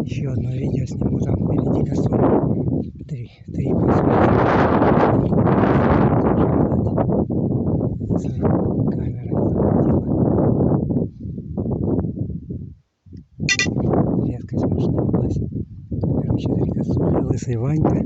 Еще одно видео сниму, там впереди косуль. Три посмотрим. Если камера не захватила. Резкость машины влазит. Короче, три косули, лысый Ванька.